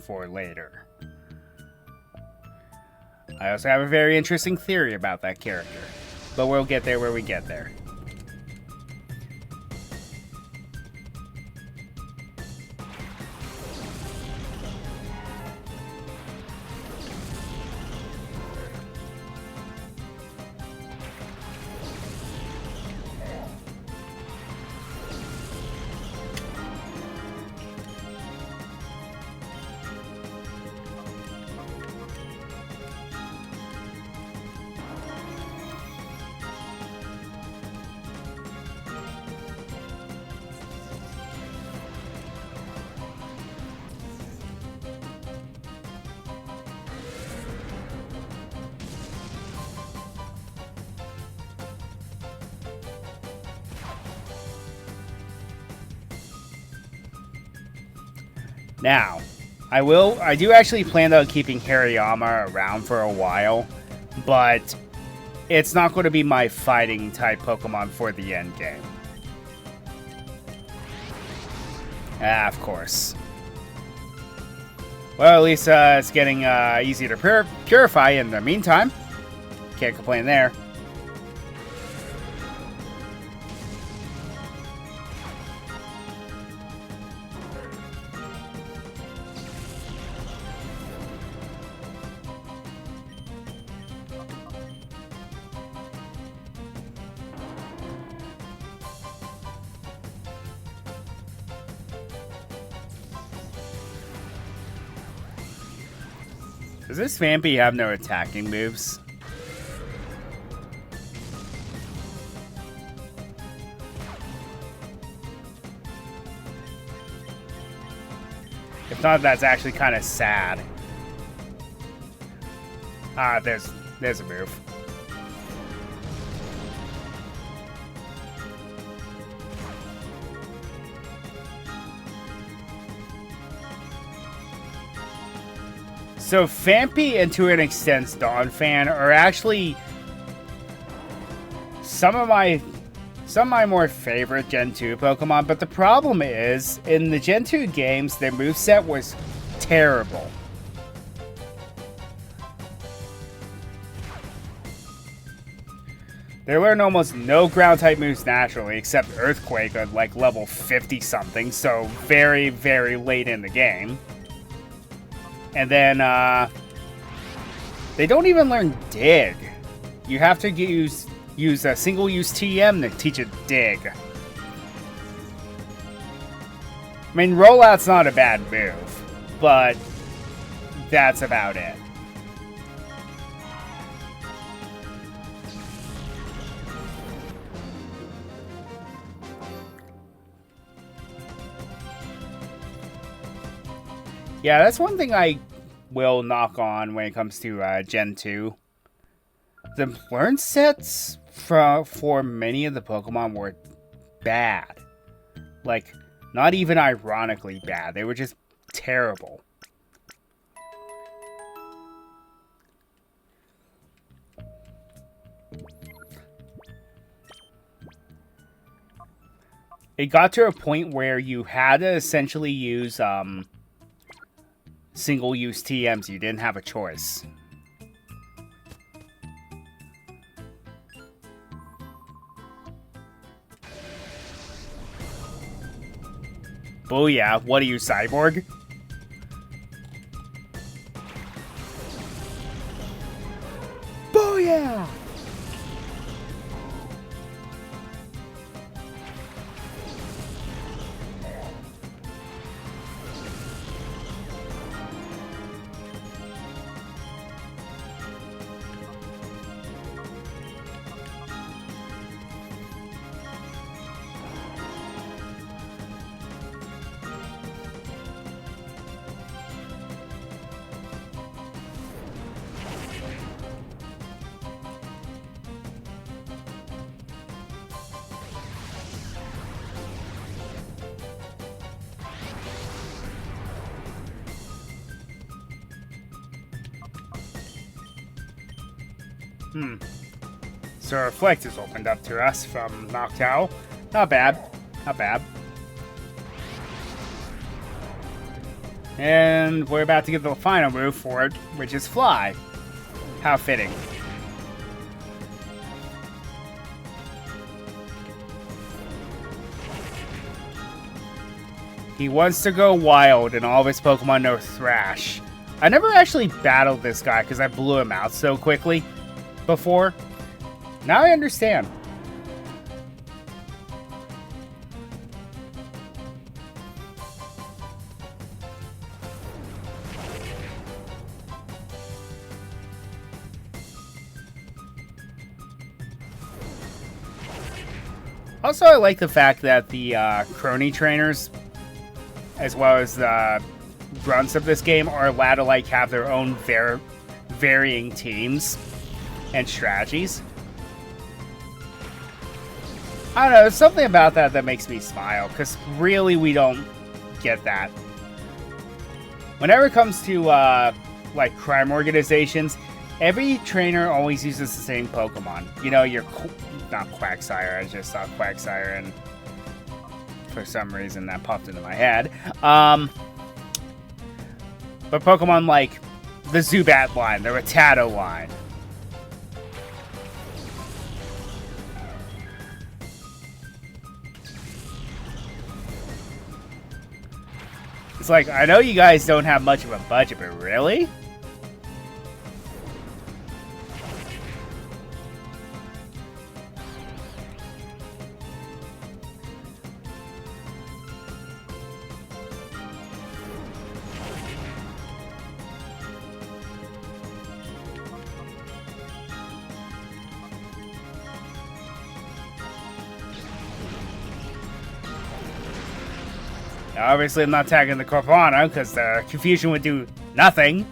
for later. I also have a very interesting theory about that character, but we'll get there when we get there. Now, I do actually plan on keeping Hariyama around for a while, but it's not going to be my fighting type Pokemon for the end game. Ah, of course. Well, at least it's getting easy to purify in the meantime. Can't complain there. Does this Vampy have no attacking moves? If not, that's actually kind of sad. Ah, there's a move. So Vampy and to an extent Donphan are actually some of my more favorite Gen 2 Pokemon, but the problem is, in the Gen 2 games, their moveset was terrible. They learn almost no ground-type moves naturally, except Earthquake at like level 50-something, so very, very late in the game. And then, they don't even learn Dig. You have to use a single-use TM to teach it Dig. I mean, Rollout's not a bad move, but that's about it. Yeah, that's one thing I will knock on when it comes to Gen 2. The learn sets for many of the Pokemon were bad. Like, not even ironically bad. They were just terrible. It got to a point where you had to essentially use single-use TMs. You didn't have a choice. Booyah, what are you, Cyborg? Booyah! So Reflect is opened up to us from Noctowl. Not bad. Not bad. And we're about to get the final move for it, which is fly. How fitting. He wants to go wild, and all of his Pokemon know Thrash. I never actually battled this guy because I blew him out so quickly before. Now I understand. Also, I like the fact that the crony trainers, as well as the grunts of this game, are allowed to like have their own varying teams and strategies. I don't know, there's something about that that makes me smile, because really we don't get that. Whenever it comes to like crime organizations, every trainer always uses the same Pokemon. You know, not Quagsire, I just saw Quagsire and for some reason that popped into my head. But Pokemon like the Zubat line, the Rattata line. It's like, I know you guys don't have much of a budget, but really? Obviously, I'm not tagging the Corpana, because the confusion would do nothing.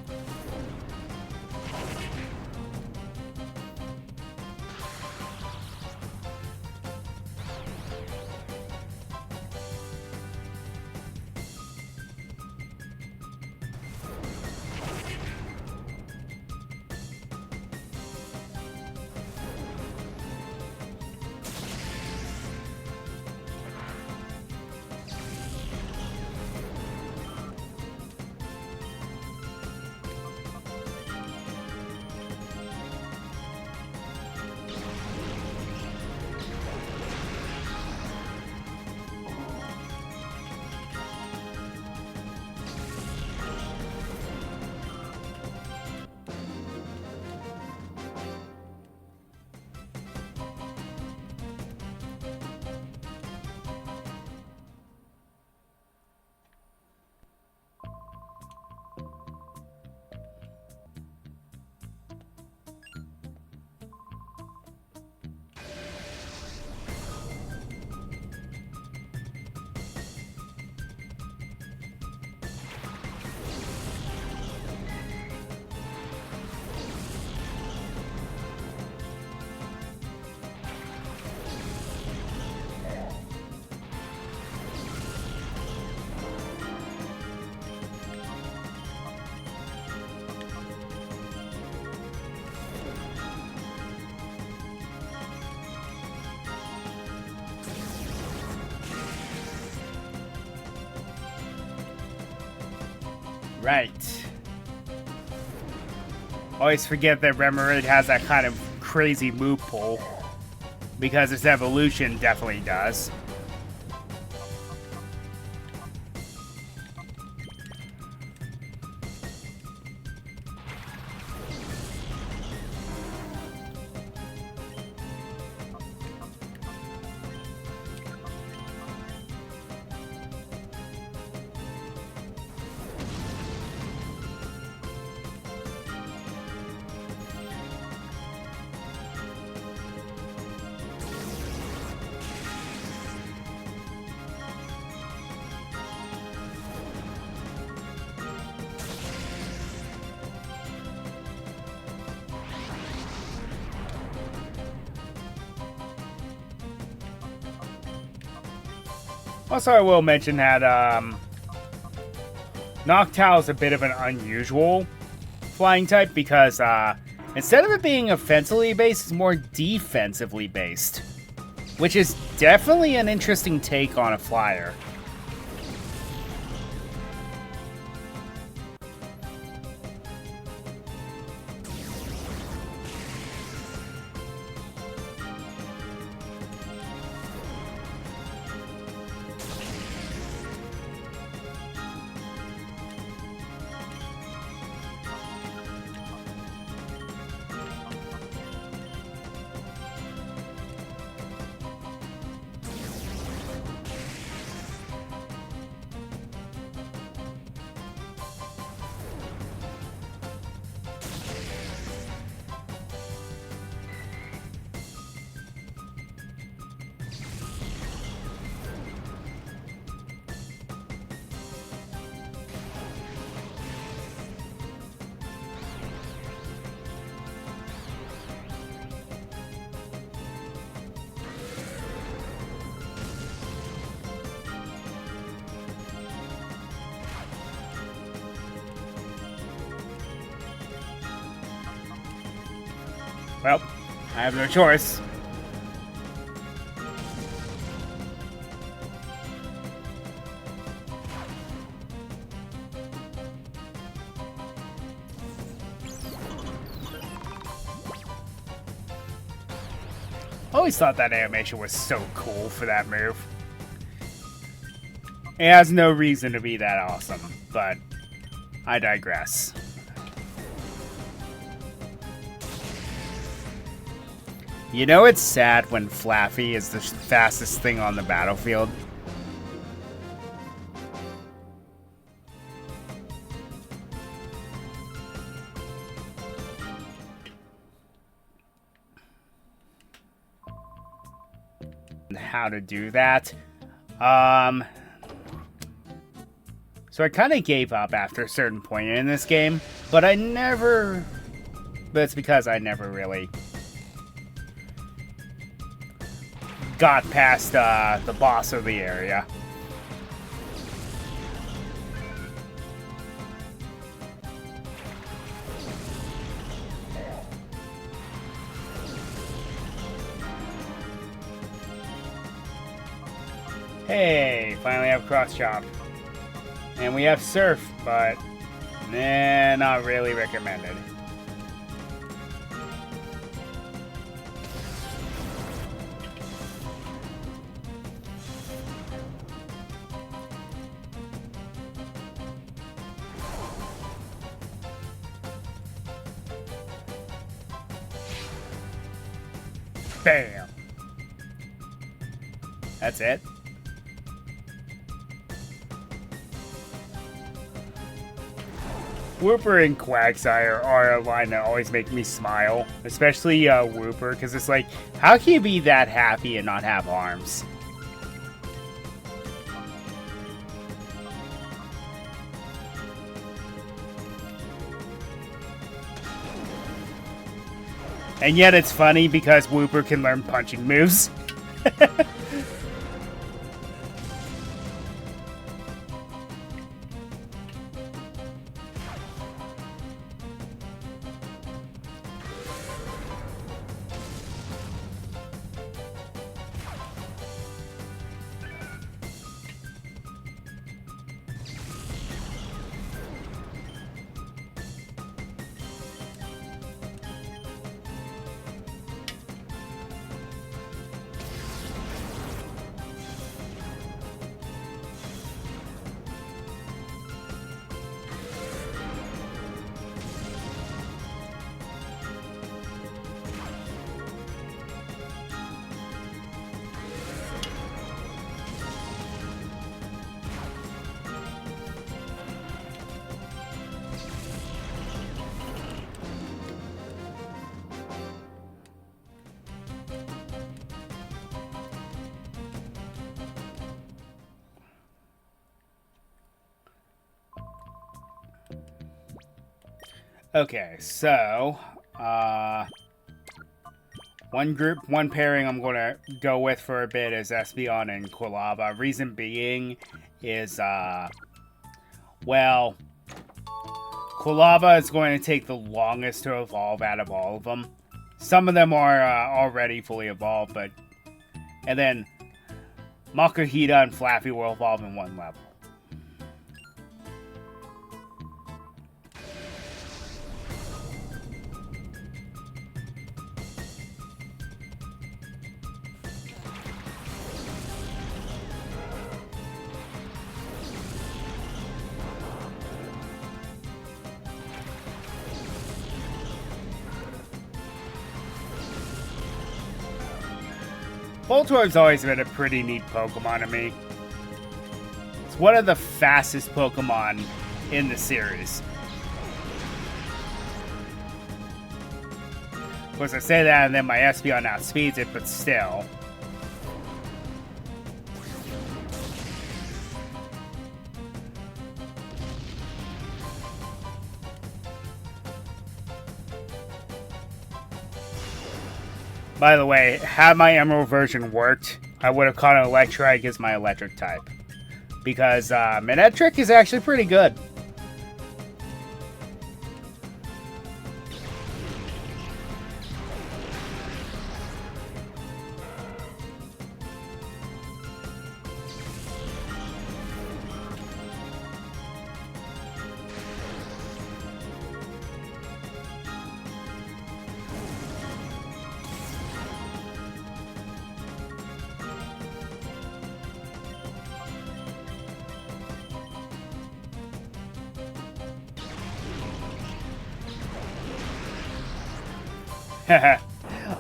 Right. Always forget that Remoraid has that kind of crazy move pool, because its evolution definitely does. Also, I will mention that Noctowl is a bit of an unusual flying type because instead of it being offensively based, it's more defensively based, which is definitely an interesting take on a flyer. Well, I have no choice. Always thought that animation was so cool for that move. It has no reason to be that awesome, but I digress. You know it's sad when Flaffy is the fastest thing on the battlefield? How to do that. So I kind of gave up after a certain point in this game, but it's because I never really got past the boss of the area. Hey, finally have cross chop. And we have surf, but nah, not really recommended. Bam! That's it. Whooper and Quagsire are a line that always make me smile. Especially Whooper, because it's like, how can you be that happy and not have arms? And yet it's funny because Whooper can learn punching moves. Okay, so, one pairing I'm going to go with for a bit is Espeon and Quilava. Reason being is, well, Quilava is going to take the longest to evolve out of all of them. Some of them are already fully evolved, and then Makuhita and Flaffy will evolve in one level. Voltorb's always been a pretty neat Pokemon to me. It's one of the fastest Pokemon in the series. Of course, I say that and then my Espeon outspeeds it, but still. By the way, had my Emerald version worked, I would have caught an Electrike as my electric type. Because Manectric is actually pretty good.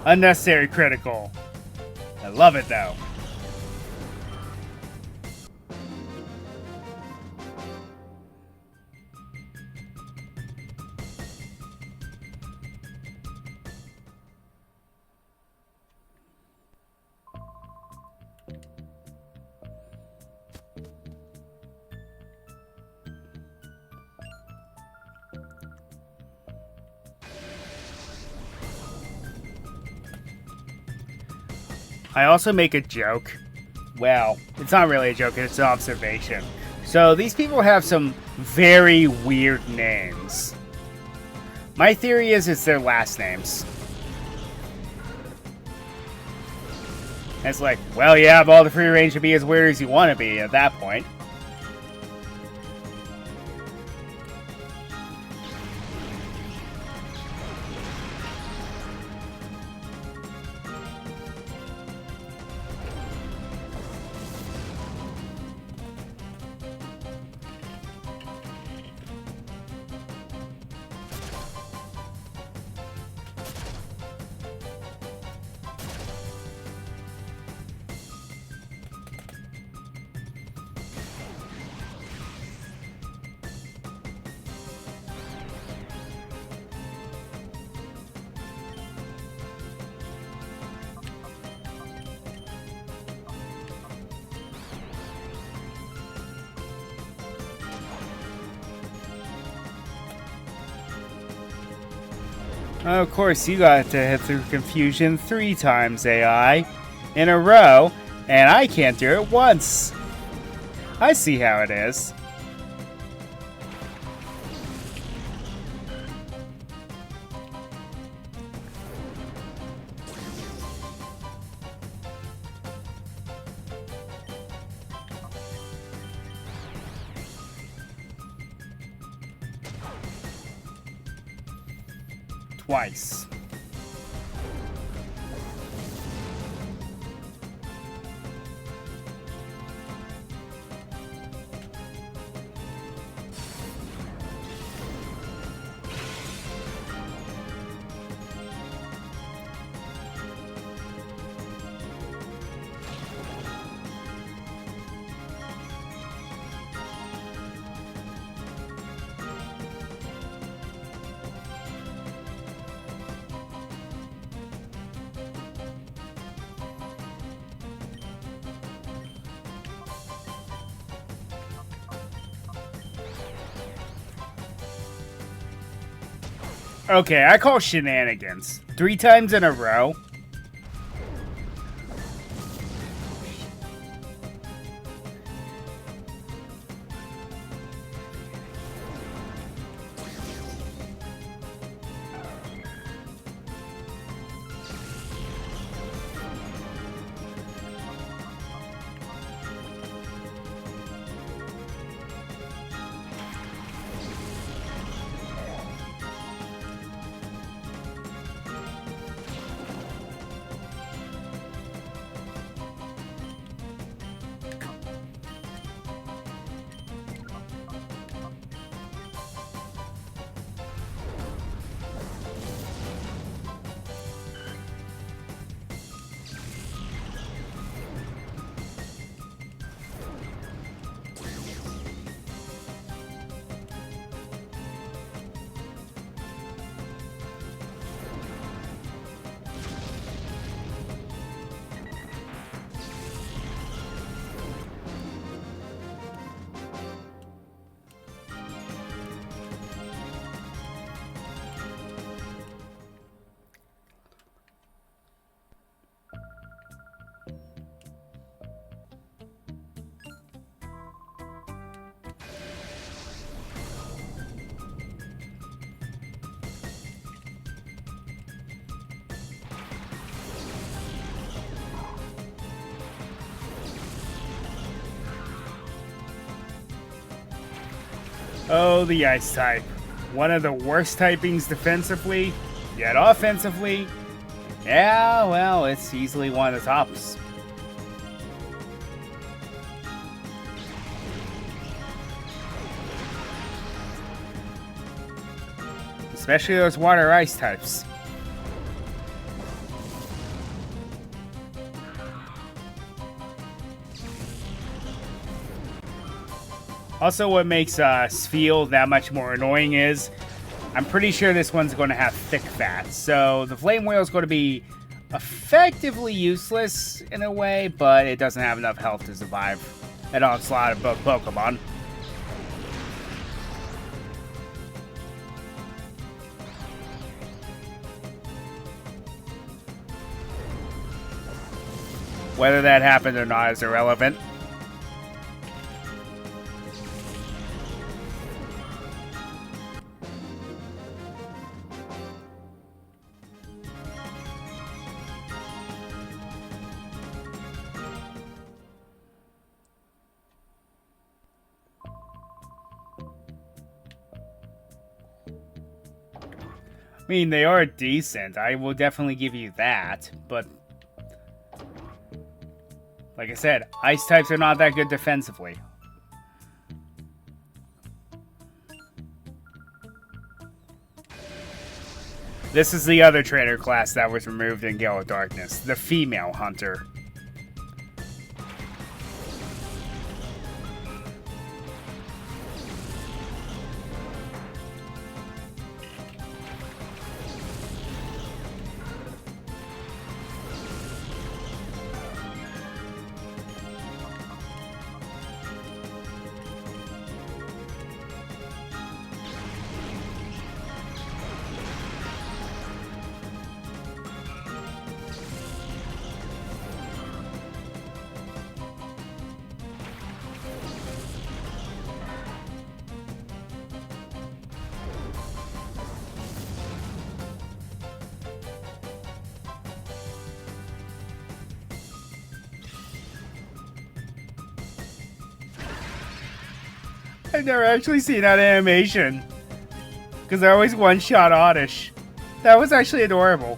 Unnecessary critical. I love it though. I also make a joke. Well, it's not really a joke, it's an observation. So these people have some very weird names. My theory is it's their last names. And it's like, well, you have all the free range to be as weird as you want to be at that point. Of course, you got to hit through confusion 3 times, AI, in a row, and I can't do it once. I see how it is. Twice. Okay, I call shenanigans. 3 times in a row. Oh, the Ice type. One of the worst typings defensively, yet offensively. Yeah, well, it's easily one of the tops. Especially those water ice types. Also, what makes Spheal that much more annoying is I'm pretty sure this one's going to have thick fat. So the Flame Whale is going to be effectively useless in a way, but it doesn't have enough health to survive an onslaught of both Pokemon. Whether that happened or not is irrelevant. I mean, they are decent. I will definitely give you that, but like I said, ice types are not that good defensively. This is the other trainer class that was removed in Gale of Darkness, the Female Hunter. I've never actually seen that animation. Because they're always one-shot Oddish. That was actually adorable.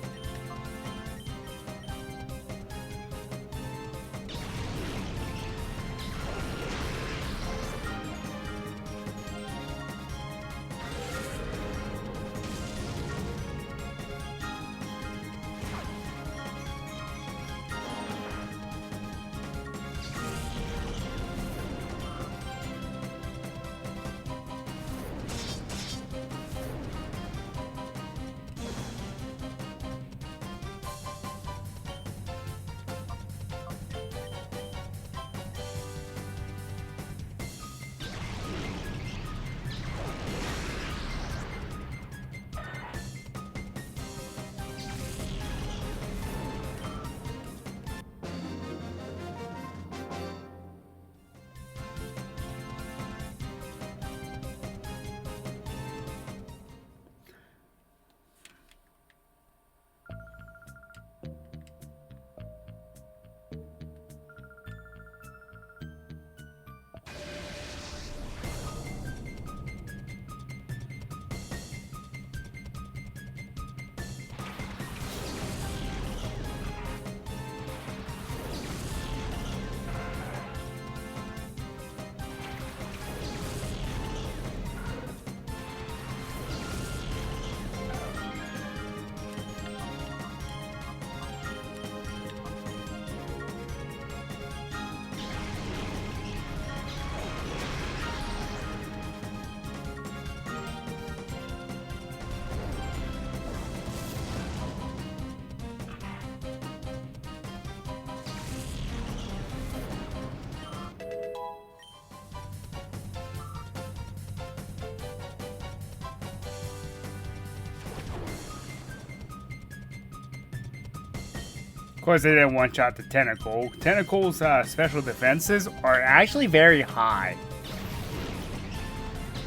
Of course, they didn't one-shot the Tentacle. Tentacle's special defenses are actually very high.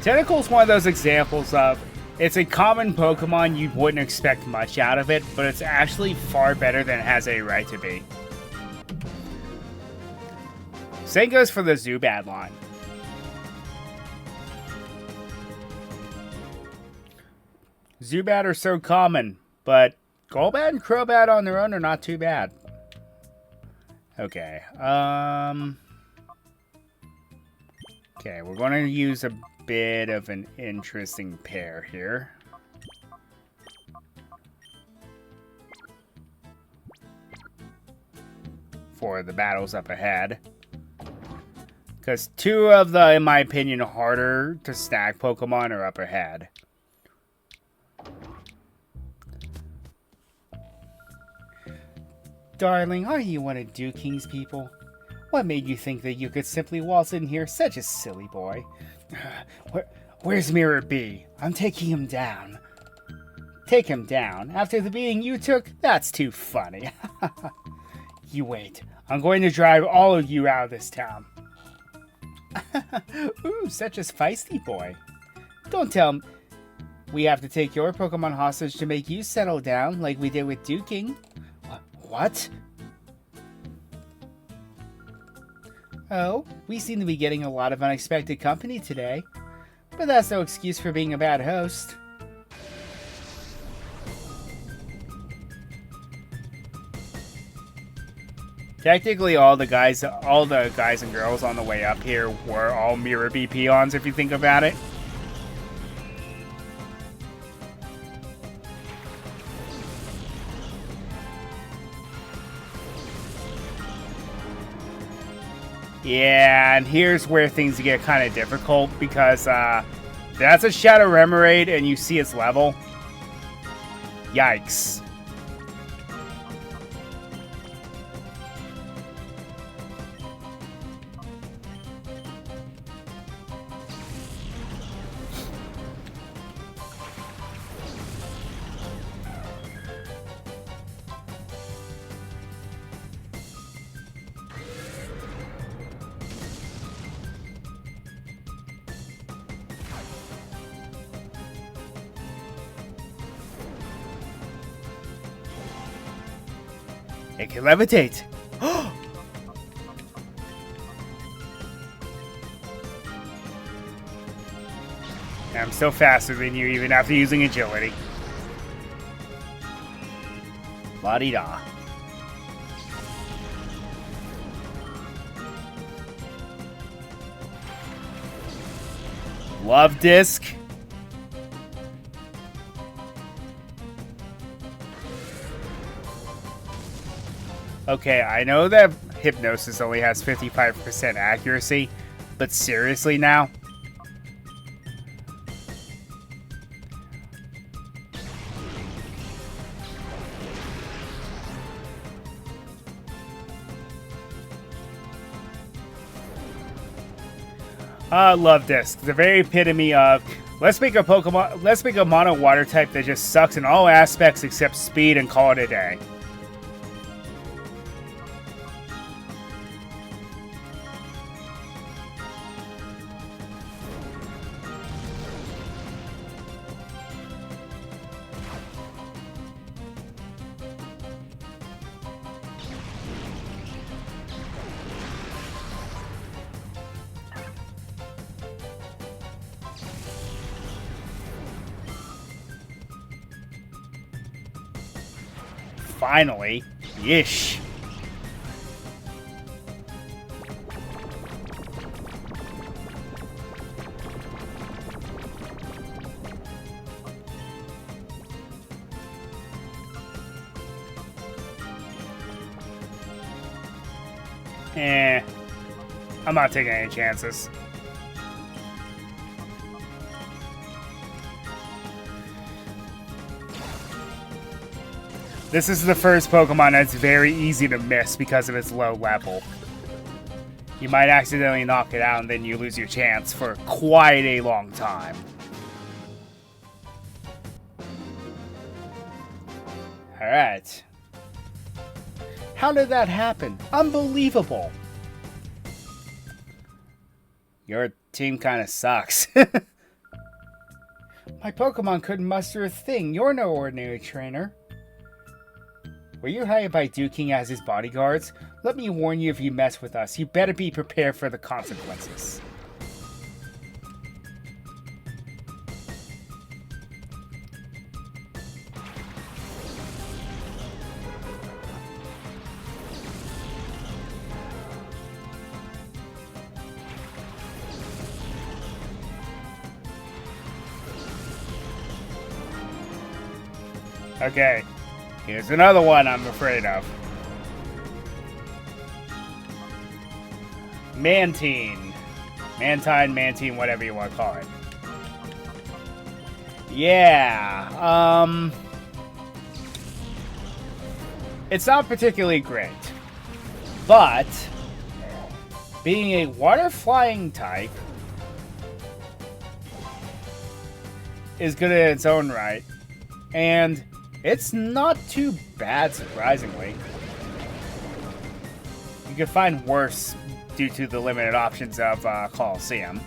Tentacle's one of those examples of, it's a common Pokemon, you wouldn't expect much out of it, but it's actually far better than it has a right to be. Same goes for the Zubat line. Zubat are so common, but Golbat and Crobat on their own are not too bad. Okay, okay, we're going to use a bit of an interesting pair here. For the battles up ahead. Because two of the, in my opinion, harder to snag Pokemon are up ahead. Darling, are you one of Duking's people? What made you think that you could simply waltz in here? Such a silly boy. Where's Mirror B? I'm taking him down. Take him down? After the beating you took? That's too funny. You wait. I'm going to drive all of you out of this town. Ooh, such a feisty boy. Don't tell him we have to take your Pokemon hostage to make you settle down like we did with Duking. What? Oh, we seem to be getting a lot of unexpected company today. But that's no excuse for being a bad host. Technically, all the guys and girls on the way up here were all Mirror B peons, if you think about it. Yeah, and here's where things get kind of difficult, because that's a Shadow Remoraid and you see its level. Yikes. It can levitate. I'm still faster than you even after using agility. La-di-da. Love Disc. Okay, I know that Hypnosis only has 55% accuracy, but seriously now? Love Disc. The very epitome of, let's make a mono water type that just sucks in all aspects except speed and call it a day. Finally. Yish. I'm not taking any chances. This is the first Pokemon that's very easy to miss because of its low level. You might accidentally knock it out and then you lose your chance for quite a long time. Alright. How did that happen? Unbelievable! Your team kinda sucks. My Pokemon couldn't muster a thing. You're no ordinary trainer. Were you hired by Duking as his bodyguards? Let me warn you, if you mess with us, you better be prepared for the consequences. Okay. Here's another one I'm afraid of. Mantine. Mantine, Mantine, whatever you want to call it. Yeah, it's not particularly great, but being a water flying type is good in its own right, and it's not too bad, surprisingly. You can find worse due to the limited options of Colosseum.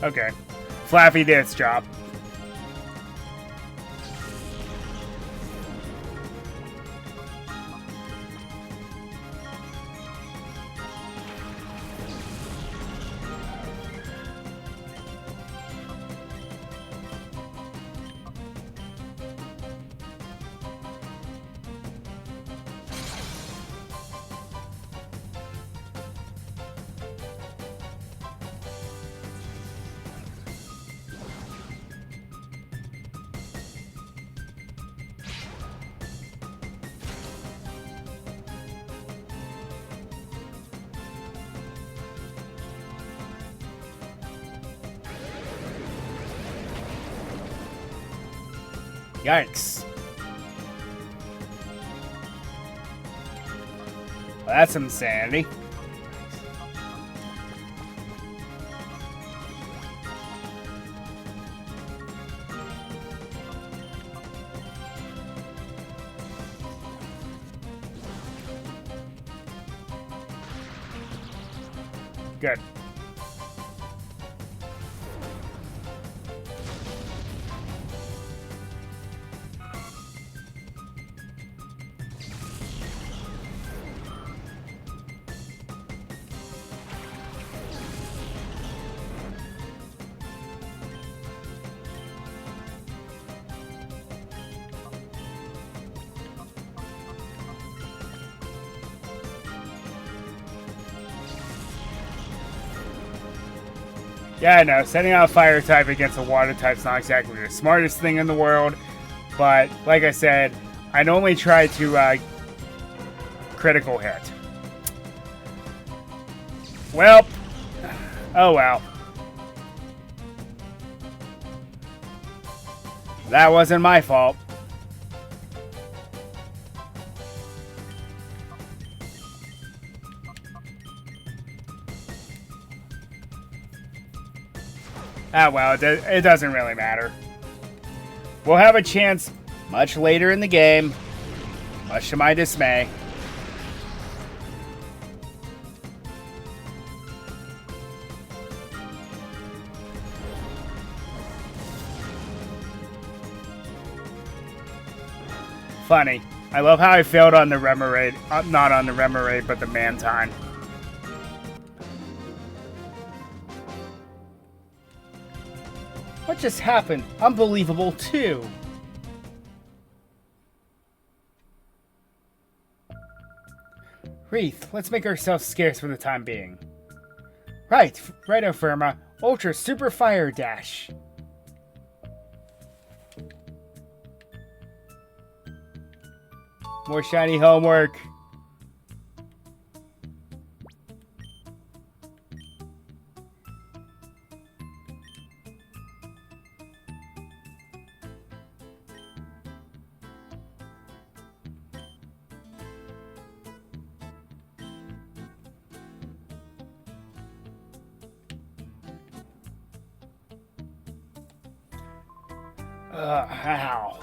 Okay. Flappy did its job. Yikes. Well, that's insanity. Good. Yeah, I know. Sending out a fire type against a water type is not exactly the smartest thing in the world. But, like I said, I'd only try to critical hit. Well. Oh, well. That wasn't my fault. Ah, well, it doesn't really matter. We'll have a chance much later in the game, much to my dismay. Funny. I love how I failed on the Remoraid. Not on the Remoraid, but the Mantine. What just happened? Unbelievable, too. Wreath, let's make ourselves scarce for the time being. Right, Firma. Ultra Super Fire Dash. More shiny homework. Ow.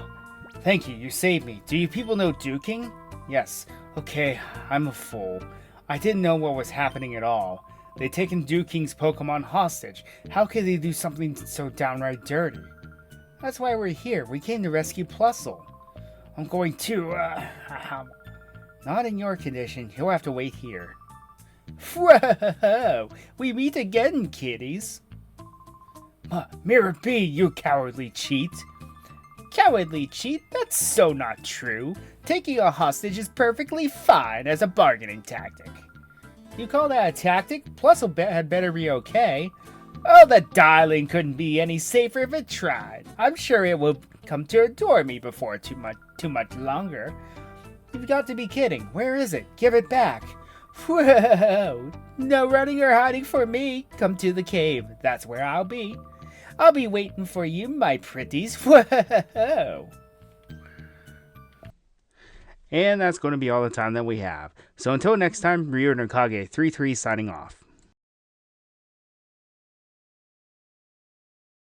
Thank you, you saved me. Do you people know duking? Yes. Okay, I'm a fool. I didn't know what was happening at all. They'd taken Duking's Pokemon hostage. How could they do something so downright dirty? That's why we're here. We came to rescue Plusle. I'm going to, Not in your condition. You'll have to wait here. Whoa! We meet again, kiddies. Mirror B, you cowardly cheat. Cowardly cheat? That's so not true. Taking a hostage is perfectly fine as a bargaining tactic. You call that a tactic? Plusle had better be okay. Oh, the darling couldn't be any safer if it tried. I'm sure it will come to adore me before too much longer. You've got to be kidding. Where is it? Give it back. Whoa! No running or hiding for me. Come to the cave. That's where I'll be. I'll be waiting for you, my pretties. Whoa! And that's going to be all the time that we have. So until next time, Ryo Nakage 33 signing off.